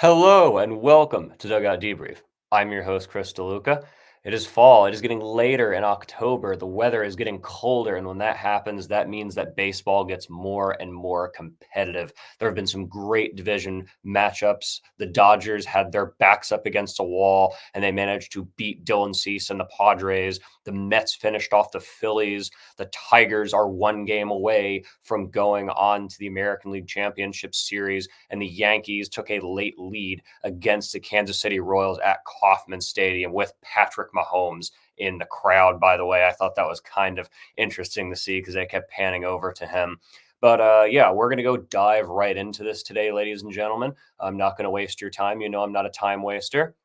Hello and welcome to Dugout Debrief. I'm your host, Chris Deluca. It is fall. It is getting later in October. The weather is getting colder. And when that happens, that means that baseball gets more and more competitive. There have been some great division matchups. The Dodgers had their backs up against a wall and they managed to beat Dylan Cease and the Padres. The Mets finished off the Phillies. The Tigers are one game away from going on to the American League Championship Series, and the Yankees took a late lead against the Kansas City Royals at Kauffman Stadium with Patrick Mahomes in the crowd. By the way, I thought that was kind of interesting to see because they kept panning over to him. But yeah, we're going to go dive right into this today, ladies and gentlemen. I'm not going to waste your time. You know, I'm not a time waster.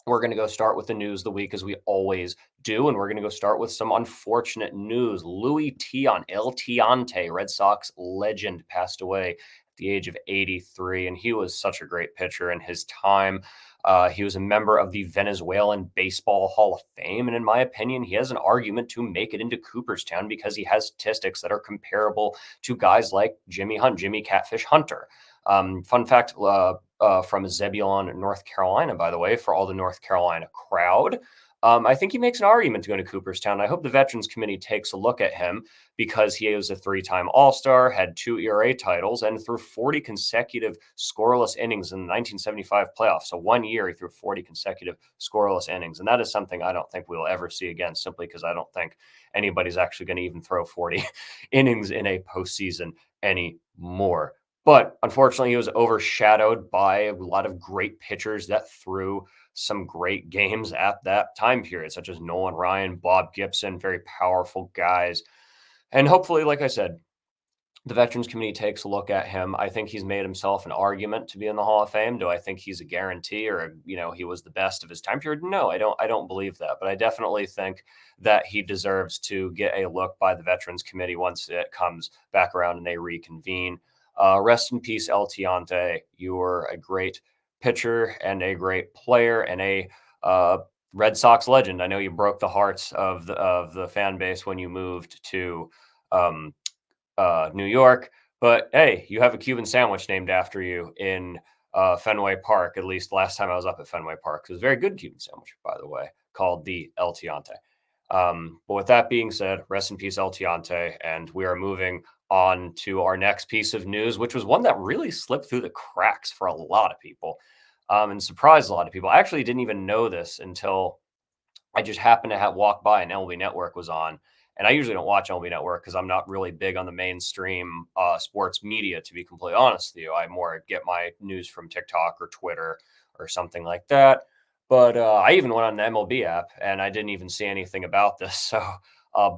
We're going to go start with the news of the week as we always do. And we're going to go start with some unfortunate news. Luis Tiant, El Tiante, Red Sox legend, passed away at the age of 83. And he was such a great pitcher in his time. He was a member of the Venezuelan Baseball Hall of Fame. And in my opinion, he has an argument to make it into Cooperstown because he has statistics that are comparable to guys like Jimmy Hunt, Jimmy Catfish Hunter. Fun fact, from Zebulon, North Carolina, by the way, for all the North Carolina crowd. I think he makes an argument to go to Cooperstown. I hope the Veterans Committee takes a look at him because he was a three-time All-Star, had 2 ERA titles, and threw 40 consecutive scoreless innings in the 1975 playoffs. So 1 year he threw 40 consecutive scoreless innings, and that is something I don't think we'll ever see again, simply because I don't think anybody's actually going to even throw 40 innings in a postseason anymore. But unfortunately, he was overshadowed by a lot of great pitchers that threw some great games at that time period, such as Nolan Ryan, Bob Gibson, very powerful guys. And hopefully, like I said, the Veterans Committee takes a look at him. I think he's made himself an argument to be in the Hall of Fame. Do I think he's a guarantee or, he was the best of his time period? No, I don't believe that. But I definitely think that he deserves to get a look by the Veterans Committee once it comes back around and they reconvene. Rest in peace, El Tiante. You were a great pitcher and a great player and a Red Sox legend. I know you broke the hearts of the fan base when you moved to um, New York. But hey, you have a Cuban sandwich named after you in Fenway Park. At least last time I was up at Fenway Park, it was a very good Cuban sandwich, by the way, called the El Tiante. But with that being said, rest in peace, El Tiante, and we are moving on to our next piece of news, which was one that really slipped through the cracks for a lot of people, and surprised a lot of people. I actually didn't even know this until I just happened to have walked by and MLB Network was on. And I usually don't watch MLB Network because I'm not really big on the mainstream sports media, to be completely honest with you. I more get my news from TikTok or Twitter or something like that. But I even went on the MLB app and I didn't even see anything about this. So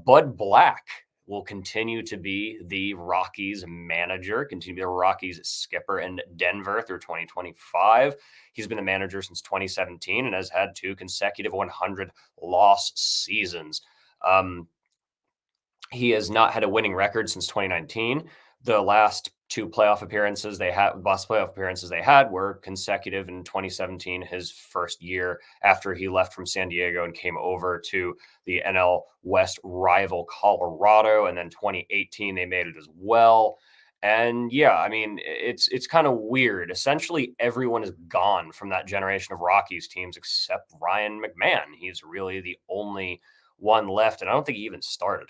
Bud Black will continue to be the Rockies manager, continue to be the Rockies skipper in Denver through 2025. He's been the manager since 2017 and has had 2 consecutive 100 loss seasons. Um, he has not had a winning record since 2019. The last last playoff appearances they had were consecutive in 2017, his first year after he left from San Diego and came over to the NL West rival Colorado. And then 2018, they made it as well. And yeah, I mean, it's kind of weird. Essentially, everyone is gone from that generation of Rockies teams except Ryan McMahon. He's really the only one left, and I don't think he even started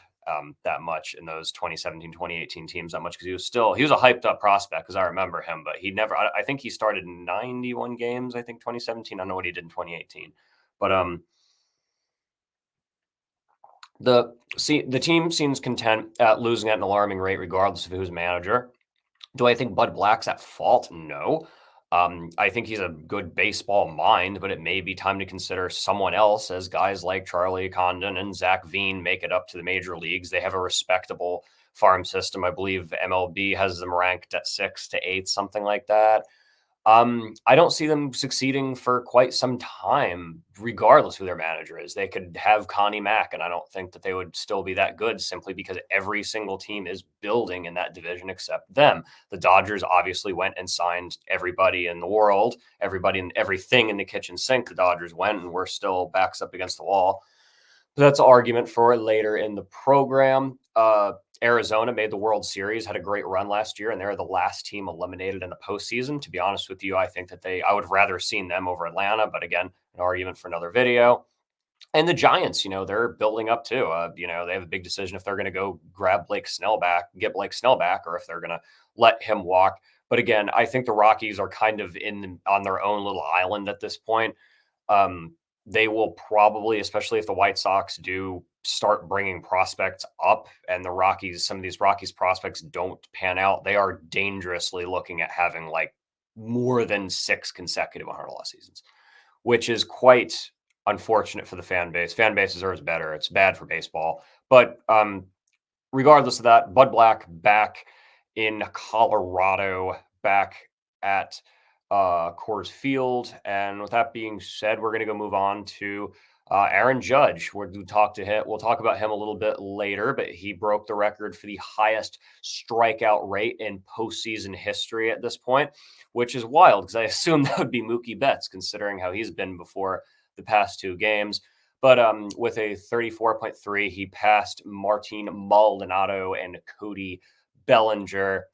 that much in those 2017, 2018 teams that much because he was a hyped up prospect because I remember him, but he never. I think he started 91 games. I think 2017. I don't know what he did in 2018, but the team seems content at losing at an alarming rate, regardless of who's manager. Do I think Bud Black's at fault? No. I think he's a good baseball mind, but it may be time to consider someone else as guys like Charlie Condon and Zach Veen make it up to the major leagues. They have a respectable farm system. I believe MLB has them ranked at 6 to 8, something like that. I don't see them succeeding for quite some time, regardless who their manager is. They could have Connie Mack, and I don't think that they would still be that good simply because every single team is building in that division except them. The Dodgers obviously went and signed everybody in the world, everybody and everything in the kitchen sink. The Dodgers went, and we're still backs up against the wall. That's an argument for it later in the program. Arizona made the World Series, had a great run last year, and they're the last team eliminated in the postseason. To be honest with you, I think that I would have rather seen them over Atlanta, but again, an argument for another video. And the Giants, they're building up too. They have a big decision if they're going to go grab get Blake Snell back, or if they're going to let him walk. But again, I think the Rockies are kind of on their own little island at this point. Um, they will probably, especially if the White Sox do start bringing prospects up and some of these Rockies prospects don't pan out, they are dangerously looking at having like more than 6 consecutive 100-loss seasons, which is quite unfortunate for the fan base. Fan base deserves better. It's bad for baseball. But regardless of that, Bud Black back in Colorado, back at Coors Field. And with that being said, we're going to go move on to Aaron Judge. We'll talk to him. We'll talk about him a little bit later, but he broke the record for the highest strikeout rate in postseason history at this point, which is wild because I assume that would be Mookie Betts, considering how he's been before the past 2 games. But with a 34.3, he passed Martin Maldonado and Cody Bellinger.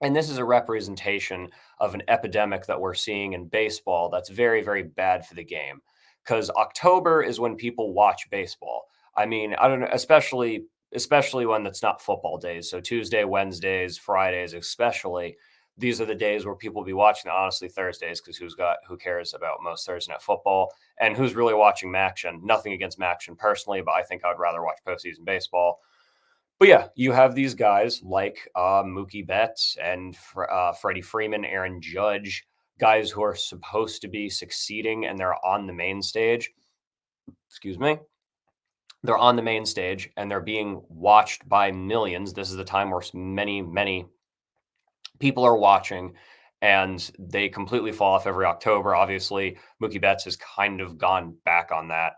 And this is a representation of an epidemic that we're seeing in baseball that's very, very bad for the game. Because October is when people watch baseball. I mean, I don't know, especially when it's not football days. So Tuesday, Wednesdays, Fridays, especially. These are the days where people will be watching. Honestly, Thursdays, because who cares about most Thursday night football, and who's really watching Maction? Nothing against Maction personally, but I think I would rather watch postseason baseball. But yeah, you have these guys like Mookie Betts and Freddie Freeman, Aaron Judge, guys who are supposed to be succeeding, and they're on the main stage. Excuse me. They're on the main stage and they're being watched by millions. This is the time where many, many people are watching, and they completely fall off every October. Obviously, Mookie Betts has kind of gone back on that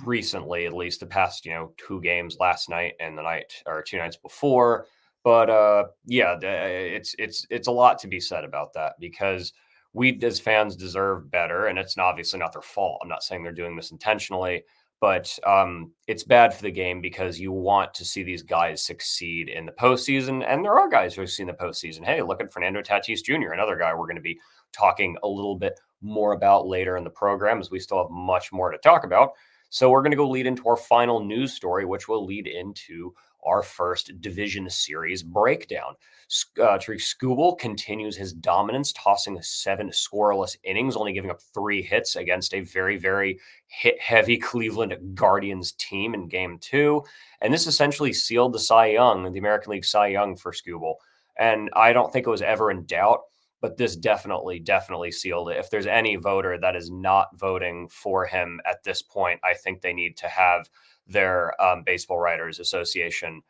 recently, at least the past 2 games, last night and the night or 2 nights before. But yeah, it's a lot to be said about that, because we as fans deserve better, and it's obviously not their fault. I'm not saying they're doing this intentionally, but it's bad for the game because you want to see these guys succeed in the postseason, and there are guys who have seen the postseason. Hey, look at Fernando Tatis Jr., another guy we're going to be talking a little bit more about later in the program, as we still have much more to talk about. So we're going to go lead into our final news story, which will lead into our first division series breakdown. Tariq Skubal continues his dominance, tossing 7 scoreless innings, only giving up 3 hits against a very, very hit-heavy Cleveland Guardians team in Game 2. And this essentially sealed the American League Cy Young for Skubal. And I don't think it was ever in doubt, but this definitely sealed it. If there's any voter that is not voting for him at this point, I think they need to have their Baseball Writers Association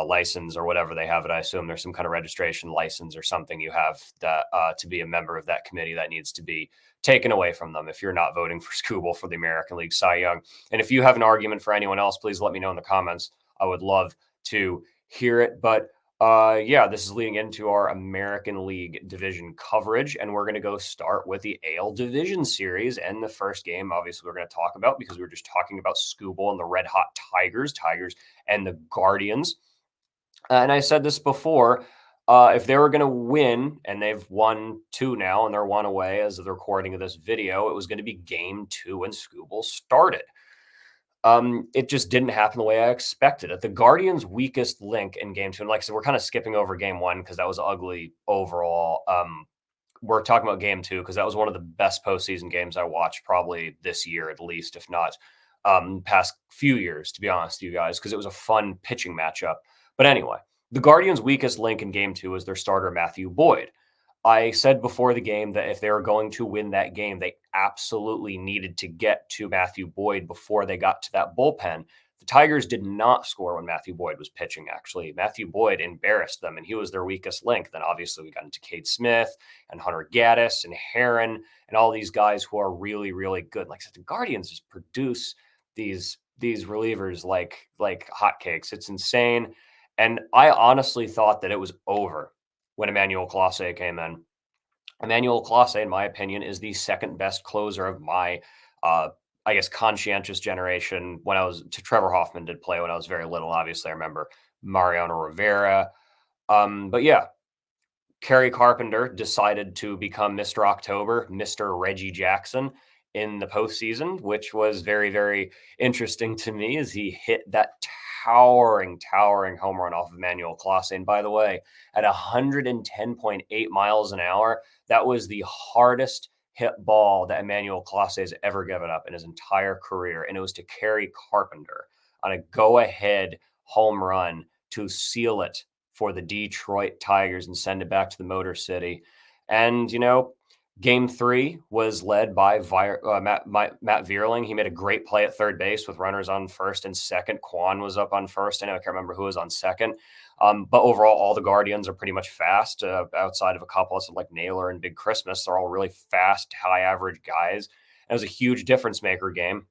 license, or whatever they have it. I assume there's some kind of registration license or something you have that to be a member of that committee that needs to be taken away from them if you're not voting for Skubal for the American League Cy Young. And if you have an argument for anyone else, please let me know in the comments. I would love to hear it. But yeah, this is leading into our American League division coverage, and we're going to go start with the AL Division Series. And the first game, obviously, we're going to talk about, because we were just talking about Skubal and the Red Hot Tigers and the Guardians. And I said this before, if they were going to win, and they've won 2 now, and they're 1 away as of the recording of this video, it was going to be Game 2 when Skubal started. It just didn't happen the way I expected it. The Guardians' weakest link in Game 2, and like I said, we're kind of skipping over Game 1 because that was ugly overall. We're talking about Game 2 because that was one of the best postseason games I watched probably this year, at least, if not past few years, to be honest with you guys, because it was a fun pitching matchup. But anyway, the Guardians' weakest link in Game 2 was their starter, Matthew Boyd. I said before the game that if they were going to win that game, they absolutely needed to get to Matthew Boyd before they got to that bullpen. The Tigers did not score when Matthew Boyd was pitching, actually. Matthew Boyd embarrassed them, and he was their weakest link. Then obviously we got into Cade Smith and Hunter Gaddis and Heron and all these guys who are really, really good. Like I said, the Guardians just produce these relievers like hotcakes. It's insane. And I honestly thought that it was over when Emmanuel Clase came in. Emmanuel Clase, in my opinion, is the second best closer of my, I guess, conscientious generation. Trevor Hoffman did play when I was very little. Obviously, I remember Mariano Rivera. But yeah, Kerry Carpenter decided to become Mr. October, Mr. Reggie Jackson in the postseason, which was very, very interesting to me as he hit that towering home run off of Emmanuel Clase. And by the way, at 110.8 miles an hour, that was the hardest hit ball that Emmanuel Clase has ever given up in his entire career. And it was to Kerry Carpenter on a go ahead home run to seal it for the Detroit Tigers and send it back to the Motor City. And, game three was led by Matt Vierling. He made a great play at third base with runners on first and second. Quan was up on first. I can't remember who was on second. But overall, all the Guardians are pretty much fast outside of a couple of like Naylor and Big Christmas. They're all really fast, high average guys. It was a huge difference maker game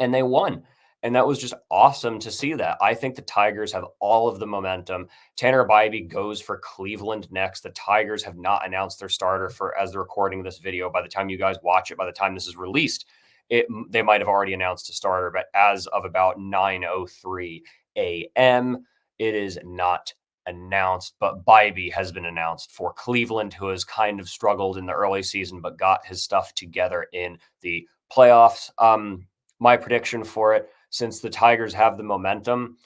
and they won. And that was just awesome to see that. I think the Tigers have all of the momentum. Tanner Bybee goes for Cleveland next. The Tigers have not announced their starter for as they're recording this video. By the time you guys watch it, by the time this is released, they might have already announced a starter. But as of about 9:03 a.m., it is not announced. But Bybee has been announced for Cleveland, who has kind of struggled in the early season, but got his stuff together in the playoffs. My prediction for it, since the Tigers have the momentum,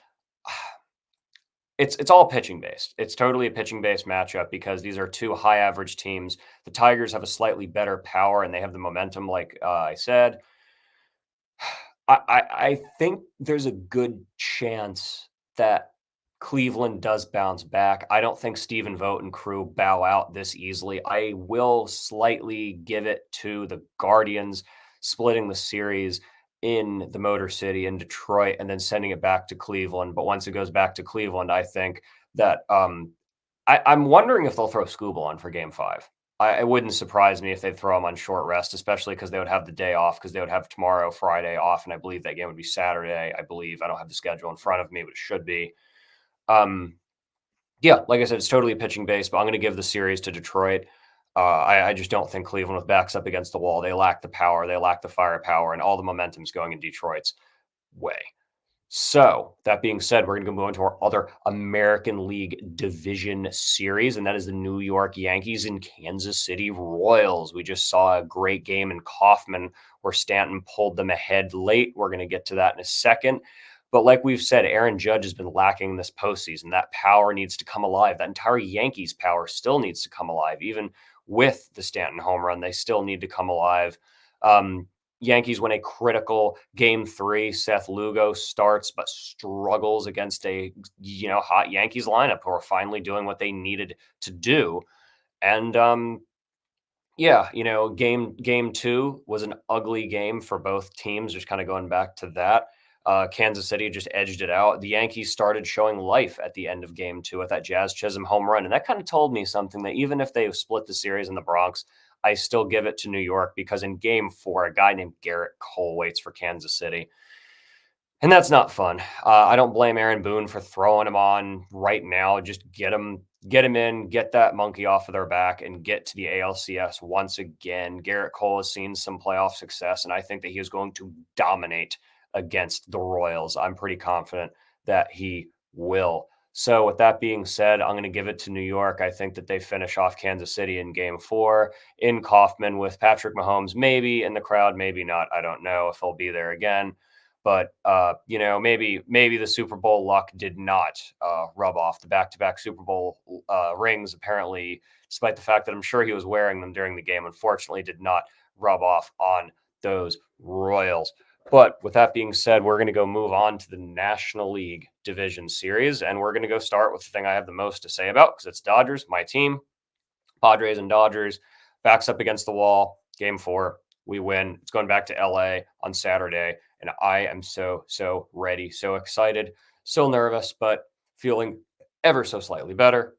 it's all pitching based. It's totally a pitching based matchup because these are two high average teams. The Tigers have a slightly better power and they have the momentum, like I said. I think there's a good chance that Cleveland does bounce back. I don't think Stephen Vogt and crew bow out this easily. I will slightly give it to the Guardians splitting the series in the Motor City in Detroit and then sending it back to Cleveland. But once it goes back to Cleveland, I think that I'm wondering if they'll throw Scooble on for Game 5. It wouldn't surprise me if they throw him on short rest, especially because they would have the day off because they would have tomorrow, Friday off, and I believe that game would be Saturday. I believe I don't have the schedule in front of me, but it should be. Yeah, like I said, it's totally a pitching base, but I'm going to give the series to Detroit. I just don't think Cleveland with backs up against the wall. They lack the power, they lack the firepower, and all the momentum's going in Detroit's way. So, that being said, we're going to move on to our other American League Division Series, and that is the New York Yankees and Kansas City Royals. We just saw a great game in Kauffman where Stanton pulled them ahead late. We're going to get to that in a second. But like we've said, Aaron Judge has been lacking this postseason. That power needs to come alive. That entire Yankees power still needs to come alive. Even with the Stanton home run, they still need to come alive. Yankees win a critical game 3. Seth Lugo starts but struggles against a hot Yankees lineup who are finally doing what they needed to do. And game 2 was an ugly game for both teams. Just kind of going back to that. Kansas City just edged it out. The Yankees started showing life at the end of game 2 with that Jazz Chisholm home run. And that kind of told me something that even if they split the series in the Bronx, I still give it to New York because in game 4, a guy named Garrett Cole waits for Kansas City. And that's not fun. I don't blame Aaron Boone for throwing him on right now. Just get him in, get that monkey off of their back, and get to the ALCS once again. Garrett Cole has seen some playoff success, and I think that he is going to dominate against the Royals. I'm pretty confident that he will. So with that being said, I'm going to give it to New York. I think that they finish off Kansas City in game 4 in Kauffman with Patrick Mahomes, maybe in the crowd, maybe not. I don't know if he'll be there again. But, maybe the Super Bowl luck did not rub off. The back-to-back Super Bowl rings, apparently, despite the fact that I'm sure he was wearing them during the game, unfortunately did not rub off on those Royals. But with that being said, we're going to go move on to the National League Division Series, and we're going to go start with the thing I have the most to say about because it's Dodgers, my team, Padres and Dodgers, backs up against the wall, game 4. We win. It's going back to LA on Saturday. And I am so ready, so excited, so nervous, but feeling ever so slightly better.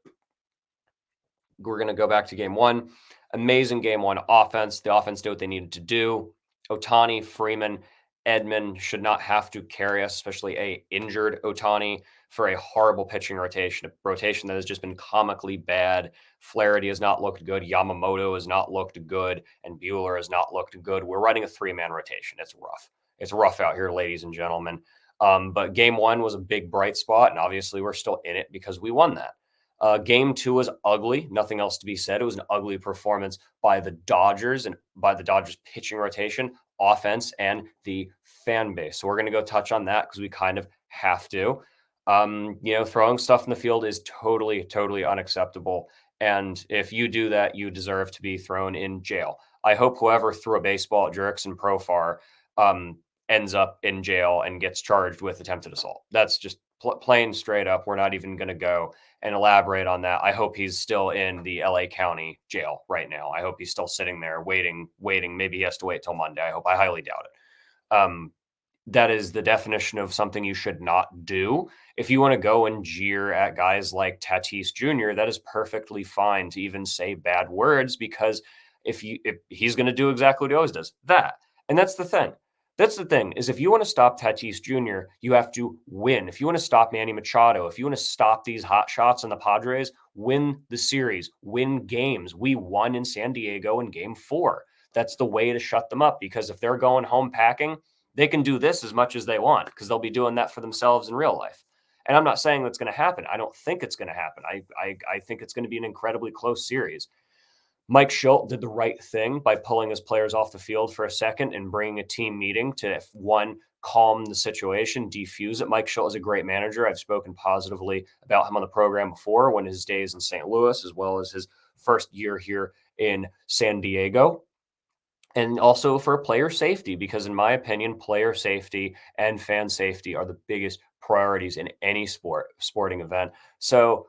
We're going to go back to game 1. Amazing game 1 offense. The offense did what they needed to do. Ohtani, Freeman, Edman should not have to carry us, especially a injured Ohtani, for a horrible pitching rotation, a rotation that has just been comically bad. Flaherty has not looked good. Yamamoto has not looked good. And Buehler has not looked good. We're running a 3-man rotation. It's rough. It's rough out here, ladies and gentlemen. But game one was a big bright spot, and obviously we're still in it because we won that. Game two was ugly. Nothing else to be said. It was an ugly performance by the Dodgers and by the Dodgers pitching rotation, offense, and the fan base. So we're going to go touch on that because we kind of have to. Throwing stuff in the field is totally, totally unacceptable. And if you do that, you deserve to be thrown in jail. I hope whoever threw a baseball at Jurickson Profar ends up in jail and gets charged with attempted assault. That's just plain straight up. We're not even going to go and elaborate on that. I hope he's still in the LA County jail right now. I hope he's still sitting there waiting. Maybe he has to wait till Monday. I highly doubt it. That is the definition of something you should not do. If you want to go and jeer at guys like Tatis Jr., that is perfectly fine to even say bad words, because if he's going to do exactly what he always does, that. And that's the thing. That's the thing, is if you want to stop Tatis Jr., you have to win. If you want to stop Manny Machado, if you want to stop these hot shots on the Padres, win the series, win games. We won in San Diego in game 4. That's the way to shut them up, because if they're going home packing, they can do this as much as they want, because they'll be doing that for themselves in real life. And I'm not saying that's going to happen. I don't think it's going to happen. I think it's going to be an incredibly close series. Mike Schilt did the right thing by pulling his players off the field for a second and bringing a team meeting to, one, calm the situation, defuse it. Mike Schilt is a great manager. I've spoken positively about him on the program before, when his days in St. Louis, as well as his first year here in San Diego. And also for player safety, because in my opinion, player safety and fan safety are the biggest priorities in any sporting event. So,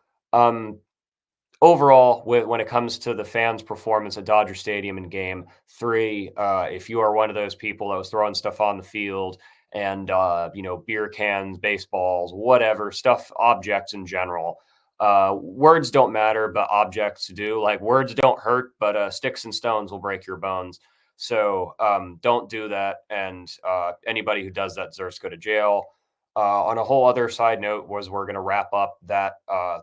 overall, when it comes to the fans' performance at Dodger Stadium in Game 3, if you are one of those people that was throwing stuff on the field and beer cans, baseballs, whatever stuff, objects in general, words don't matter, but objects do. Like, words don't hurt, but sticks and stones will break your bones. So don't do that. And anybody who does that deserves to go to jail. On a whole other side note, we're going to wrap up that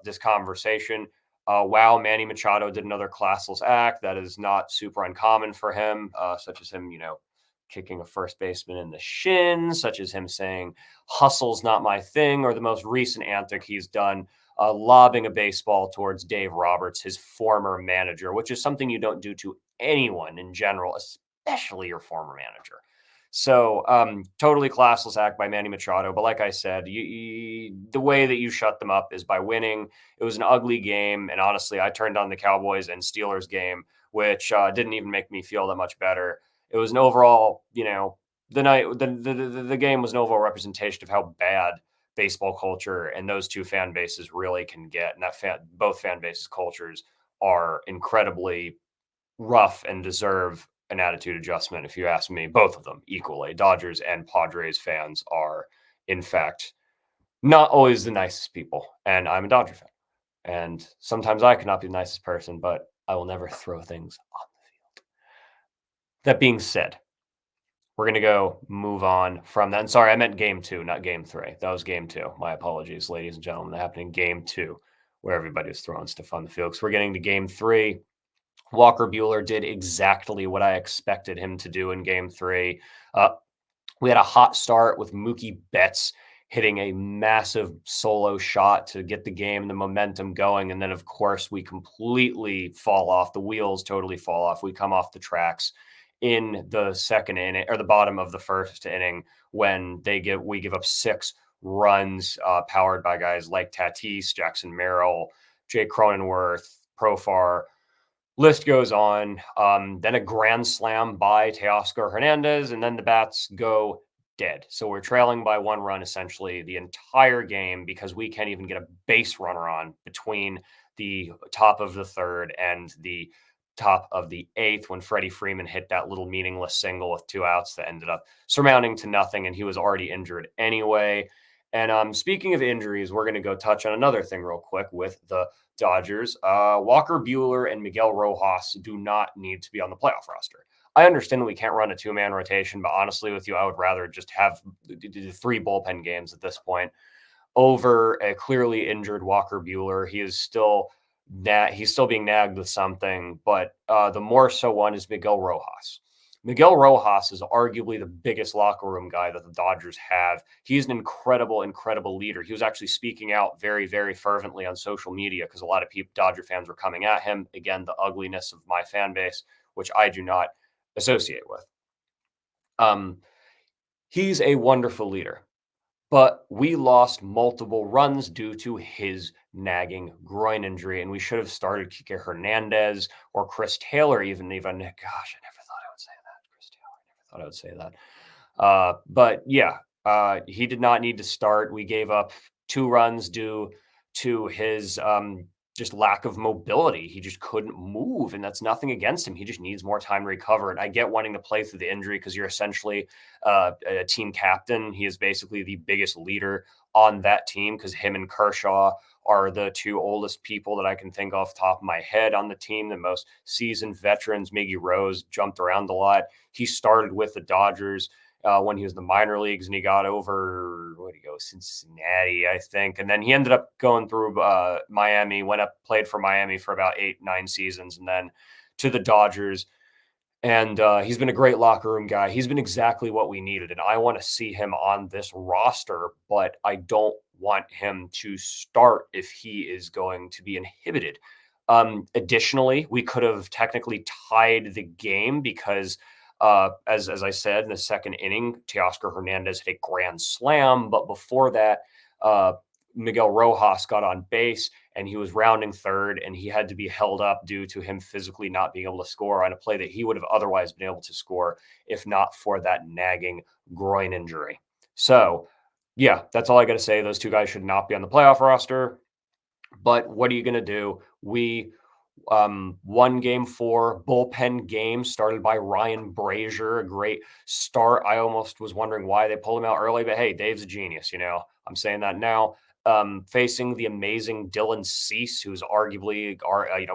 this conversation. Wow, Manny Machado did another classless act. That is not super uncommon for him, such as him, kicking a first baseman in the shin, such as him saying, hustle's not my thing, or the most recent antic he's done, lobbing a baseball towards Dave Roberts, his former manager, which is something you don't do to anyone in general, especially your former manager. So totally classless act by Manny Machado. But like I said, the way that you shut them up is by winning. It was an ugly game. And honestly, I turned on the Cowboys and Steelers game, which didn't even make me feel that much better. It was an overall, the game was an overall representation of how bad baseball culture and those two fan bases really can get. And both fan bases cultures are incredibly rough and deserve an attitude adjustment, if you ask me. Both of them equally. Dodgers and Padres fans are, in fact, not always the nicest people. And I'm a Dodger fan. And sometimes I cannot be the nicest person, but I will never throw things on the field. That being said, we're going to go move on from that. And sorry, I meant game 2, not game 3. That was game 2. My apologies, ladies and gentlemen. That happened in game 2, where everybody was throwing stuff on the field. So we're getting to game 3. Walker Buehler did exactly what I expected him to do in game 3. We had a hot start with Mookie Betts hitting a massive solo shot to get the game, the momentum going. And then, of course, we completely fall off. The wheels totally fall off. We come off the tracks in the second inning, or the bottom of the first inning, when we give up 6 runs, powered by guys like Tatis, Jackson Merrill, Jake Cronenworth, Profar. List goes on. Then a grand slam by Teoscar Hernandez, and then the bats go dead. So we're trailing by 1 run essentially the entire game, because we can't even get a base runner on between the top of the 3rd and the top of the 8th, when Freddie Freeman hit that little meaningless single with 2 outs that ended up surmounting to nothing, and he was already injured anyway. And speaking of injuries, we're going to go touch on another thing real quick with the Dodgers. Walker Buehler and Miguel Rojas do not need to be on the playoff roster. I understand that we can't run a 2-man rotation, but honestly with you, I would rather just have the 3 bullpen games at this point over a clearly injured Walker Buehler. He is still he's still being nagged with something, but the more so one is Miguel Rojas. Miguel Rojas is arguably the biggest locker room guy that the Dodgers have. He's an incredible, incredible leader. He was actually speaking out very, very fervently on social media because a lot of people, Dodger fans, were coming at him. Again, the ugliness of my fan base, which I do not associate with. Um, he's a wonderful leader, but we lost multiple runs due to his nagging groin injury, and we should have started Kike Hernandez or Chris Taylor even. Gosh, I never thought I would say that. Chris Taylor, I never thought I would say that. But yeah, he did not need to start. We gave up 2 runs due to his just lack of mobility. He just couldn't move, and that's nothing against him. He just needs more time to recover. And I get wanting to play through the injury because you're essentially a team captain. He is basically the biggest leader on that team because him and Kershaw are the 2 oldest people that I can think off the top of my head on the team. The most seasoned veterans. Miggy Rose jumped around a lot. He started with the Dodgers when he was in the minor leagues, and he got over, where did he go? Cincinnati, I think. And then he ended up going through Miami, went up, played for Miami for about 8, 9 seasons, and then to the Dodgers. And he's been a great locker room guy. He's been exactly what we needed. And I want to see him on this roster, but I don't want him to start if he is going to be inhibited. Additionally, we could have technically tied the game because, as I said, in the second inning, Teoscar Hernandez hit a grand slam. But before that, uh, Miguel Rojas got on base and he was rounding third and he had to be held up due to him physically not being able to score on a play that he would have otherwise been able to score if not for that nagging groin injury. So, yeah, that's all I got to say. Those 2 guys should not be on the playoff roster. But what are you going to do? We won game 4, bullpen game started by Ryan Brazier, a great start. I almost was wondering why they pulled him out early, but hey, Dave's a genius. I'm saying that now. Facing the amazing Dylan Cease, who's arguably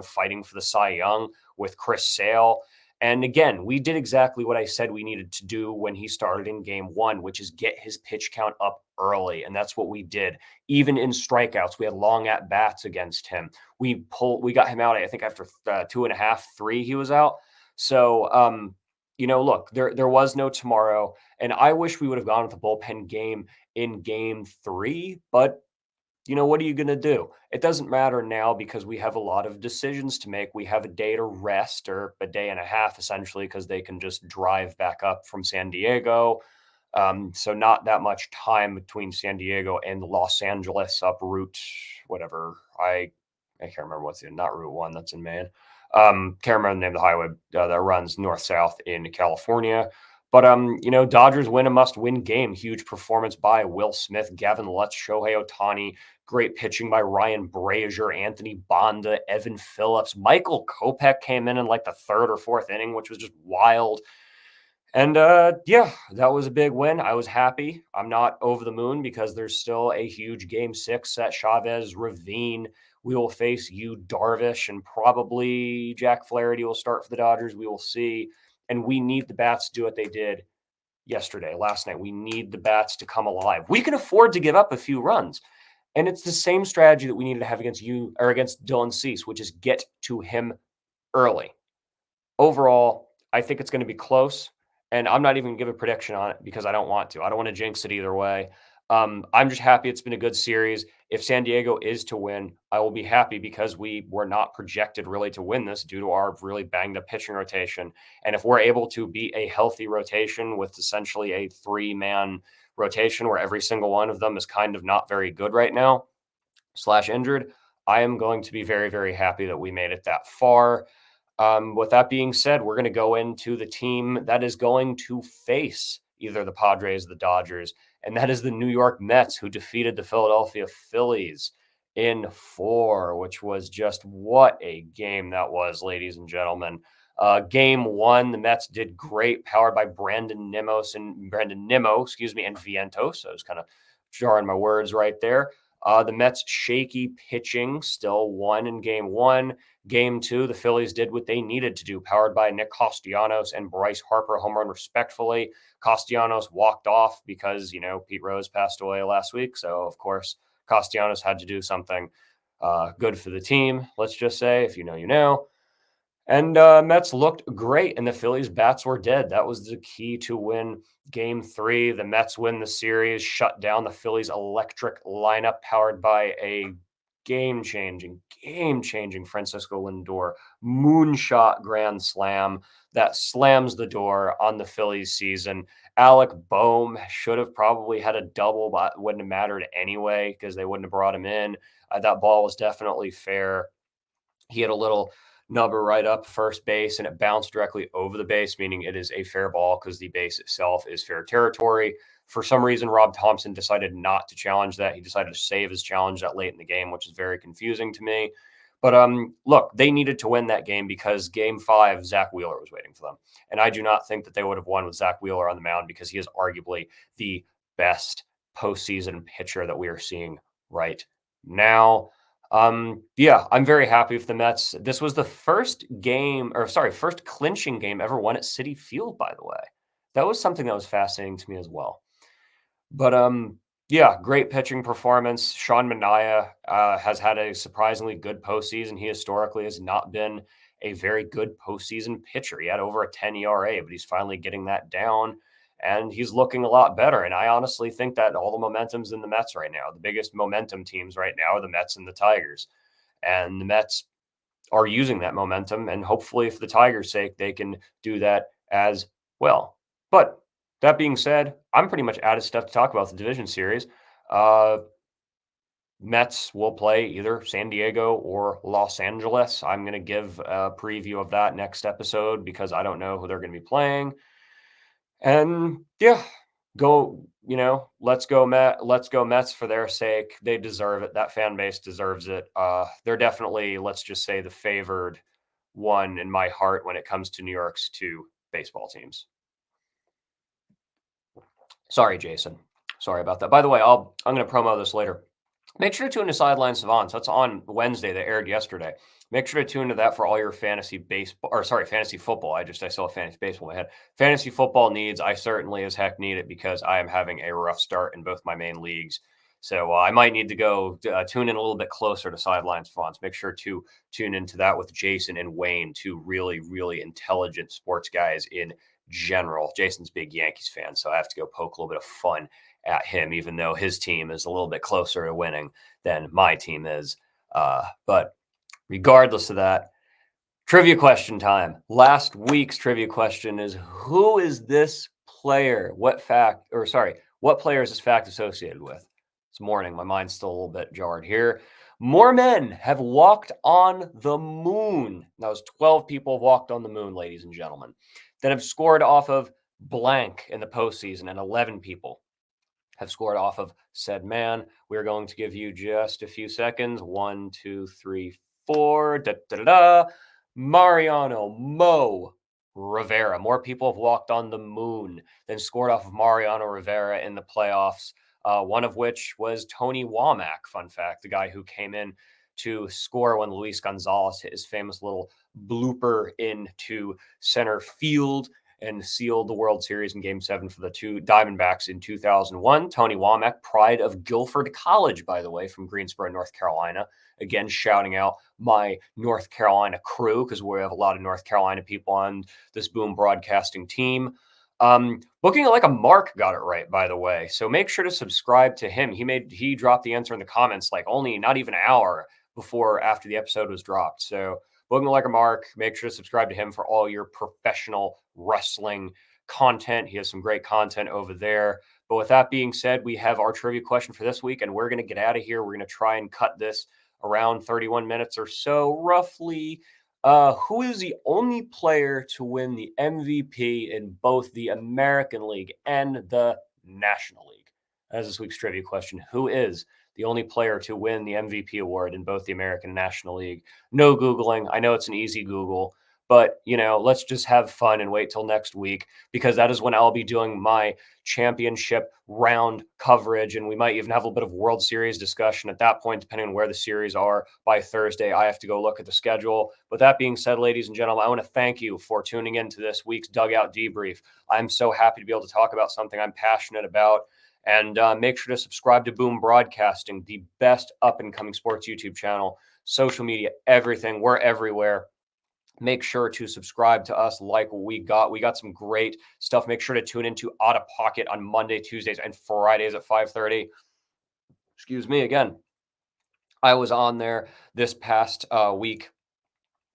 fighting for the Cy Young with Chris Sale. And again, we did exactly what I said we needed to do when he started in game 1, which is get his pitch count up early. And that's what we did. Even in strikeouts, we had long at bats against him. We got him out, I think, after 2.5, 3, he was out. So, look, there was no tomorrow. And I wish we would have gone with the bullpen game in game 3, but what are you going to do? It doesn't matter now because we have a lot of decisions to make. We have a day to rest, or a day and a half, essentially, because they can just drive back up from San Diego. So not that much time between San Diego and Los Angeles up Route, whatever. I can't remember what's not Route 1. That's in Maine. Can't remember the name of the highway that runs north-south in California. But Dodgers win a must-win game. Huge performance by Will Smith, Gavin Lutz, Shohei Ohtani. Great pitching by Ryan Brazier, Anthony Bonda, Evan Phillips. Michael Kopech came in like the 3rd or 4th inning, which was just wild. And yeah, that was a big win. I was happy. I'm not over the moon because there's still a huge game 6 at Chavez Ravine. We will face Yu Darvish, and probably Jack Flaherty will start for the Dodgers. We will see. And we need the bats to do what they did last night. We need the bats to come alive. We can afford to give up a few runs. And it's the same strategy that we needed to have against Dylan Cease, which is get to him early. Overall, I think it's going to be close. And I'm not even going to give a prediction on it because I don't want to. I don't want to jinx it either way. I'm just happy it's been a good series. If San Diego is to win, I will be happy because we were not projected really to win this due to our really banged up pitching rotation. And if we're able to be a healthy rotation with essentially a 3-man rotation where every single one of them is kind of not very good right now / injured, I am going to be very, very happy that we made it that far. With that being said, we're going to go into the team that is going to face either the Padres or the Dodgers, and that is the New York Mets, who defeated the Philadelphia Phillies in 4, which was just what a game that was, ladies and gentlemen. Game 1, the Mets did great, powered by Brandon Nimmo, and Vientos. So I was kind of jarring my words right there. The Mets' shaky pitching still won in game 1. Game 2, the Phillies did what they needed to do, powered by Nick Castellanos and Bryce Harper, home run respectfully. Castellanos walked off because, Pete Rose passed away last week. So, of course, Castellanos had to do something good for the team, let's just say. If you know, you know. And Mets looked great, and the Phillies' bats were dead. That was the key to win Game 3. The Mets win the series, shut down the Phillies' electric lineup powered by a game-changing Francisco Lindor moonshot grand slam that slams the door on the Phillies season. Alec Boehm should have probably had a double, but wouldn't have mattered anyway because they wouldn't have brought him in. That ball was definitely fair. He had a little nubber right up first base and it bounced directly over the base, meaning it is a fair ball because the base itself is fair territory. For some reason, Rob Thompson decided not to challenge that. He decided to save his challenge that late in the game, which is very confusing to me. But look, they needed to win that game because Game 5, Zach Wheeler was waiting for them, and I do not think that they would have won with Zach Wheeler on the mound because he is arguably the best postseason pitcher that we are seeing right now. Yeah, I'm very happy with the Mets. This was the first game, or sorry, first clinching game ever won at Citi Field, by the way. That was something that was fascinating to me as well. But yeah, great pitching performance. Sean Manaea has had a surprisingly good postseason. He historically has not been a very good postseason pitcher. He had over a 10 ERA, but he's finally getting that down and he's looking a lot better. And I honestly think that all the momentum's in the Mets right now. The biggest momentum teams right now are the Mets and the Tigers. And the Mets are using that momentum. And hopefully, for the Tigers' sake, they can do that as well. But that being said, I'm pretty much out of stuff to talk about the division series. Uh, Mets will play either San Diego or Los Angeles. I'm going to give a preview of that next episode because I don't know who they're going to be playing. And yeah, let's go Mets for their sake. They deserve it. That fan base deserves it. They're definitely, let's just say, the favored one in my heart when it comes to New York's two baseball teams. Sorry, Jason. Sorry about that. By the way, I'm going to promo this later. Make sure to tune to Sideline Savants. That's on Wednesday. That aired yesterday. Make sure to tune to that for all your fantasy baseball, or sorry, fantasy football. I saw fantasy baseball in my head. Fantasy football needs. I certainly as heck need it because I am having a rough start in both my main leagues. So I might need to go tune in a little bit closer to Sideline Savants. Make sure to tune into that with Jason and Wayne, two really, really intelligent sports guys in general. Jason's a big Yankees fan, so I have to go poke a little bit of fun at him, even though his team is a little bit closer to winning than my team is. But regardless of that, trivia question time. Last week's trivia question is who is this player? What player is this fact associated with? It's morning. My mind's still a little bit jarred here. More men have walked on the moon. That was 12 people have walked on the moon, ladies and gentlemen, that have scored off of blank in the postseason, and 11 people have scored off of said man. We're going to give you just a few seconds. 1, 2, 3, 4. Da, da, da, da. Mariano Mo Rivera. More people have walked on the moon than scored off of Mariano Rivera in the playoffs. One of which was Tony Womack. Fun fact: the guy who came in to score when Luis Gonzalez hit his famous little blooper into center field and sealed the World Series in Game 7 for the two Diamondbacks in 2001. Tony Womack, pride of Guilford College, by the way, from Greensboro, North Carolina. Again, shouting out my North Carolina crew because we have a lot of North Carolina people on this Boom Broadcasting team. Looking like a Mark got it right, by the way. So make sure to subscribe to him. He dropped the answer in the comments like only not even an hour after the episode was dropped. So looking like a Mark, make sure to subscribe to him for all your professional wrestling content. He has some great content over there. But with that being said, we have our trivia question for this week, and we're going to get out of here. We're going to try and cut this around 31 minutes or so, roughly. Who is the only player to win the MVP in both the American League and the National League? That is this week's trivia question. Who is the only player to win the MVP award in both the American and National League? No Googling. I know it's an easy Google, but let's just have fun and wait till next week because that is when I'll be doing my championship round coverage, and we might even have a little bit of World Series discussion at that point, depending on where the series are by Thursday. I have to go look at the schedule. With that being said, ladies and gentlemen, I want to thank you for tuning in to this week's Dugout Debrief. I'm so happy to be able to talk about something I'm passionate about. And make sure to subscribe to Boom Broadcasting, the best up-and-coming sports YouTube channel, social media, everything. We're everywhere. Make sure to subscribe to us, like what we got. We got some great stuff. Make sure to tune into Out of Pocket on Monday, Tuesdays, and Fridays at 5:30. Excuse me again. I was on there this past week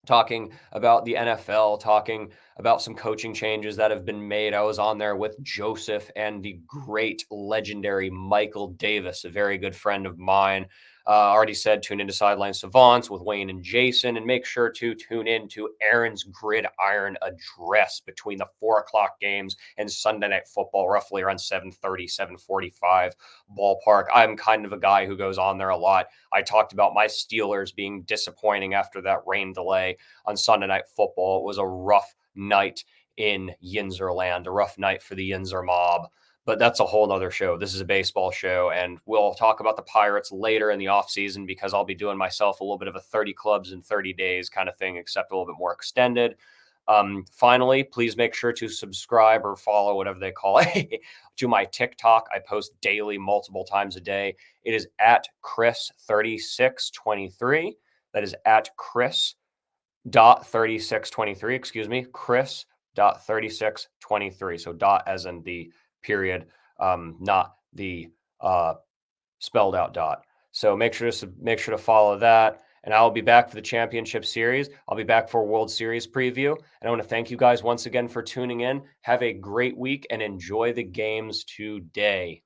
talking about the NFL, talking about some coaching changes that have been made. I was on there with Joseph and the great, legendary Michael Davis, a very good friend of mine. Already said, tune into Sideline Savants with Wayne and Jason, and make sure to tune in to Aaron's Gridiron Address between the 4 o'clock games and Sunday Night Football, roughly around 7:30, 7:45 ballpark. I'm kind of a guy who goes on there a lot. I talked about my Steelers being disappointing after that rain delay on Sunday Night Football. It was a rough night in Yinzerland, a rough night for the Yinzer mob. But that's a whole nother show. This is a baseball show, and we'll talk about the Pirates later in the offseason because I'll be doing myself a little bit of a 30 clubs in 30 days kind of thing, except a little bit more extended. Finally, please make sure to subscribe or follow, whatever they call it, to my TikTok. I post daily, multiple times a day. It is at Chris3623. That is at Chris.3623, excuse me, Chris.3623. So dot as in the period, not the spelled out dot. So make sure to follow that. And I'll be back for the championship series. I'll be back for a World Series preview. And I want to thank you guys once again for tuning in. Have a great week and enjoy the games today.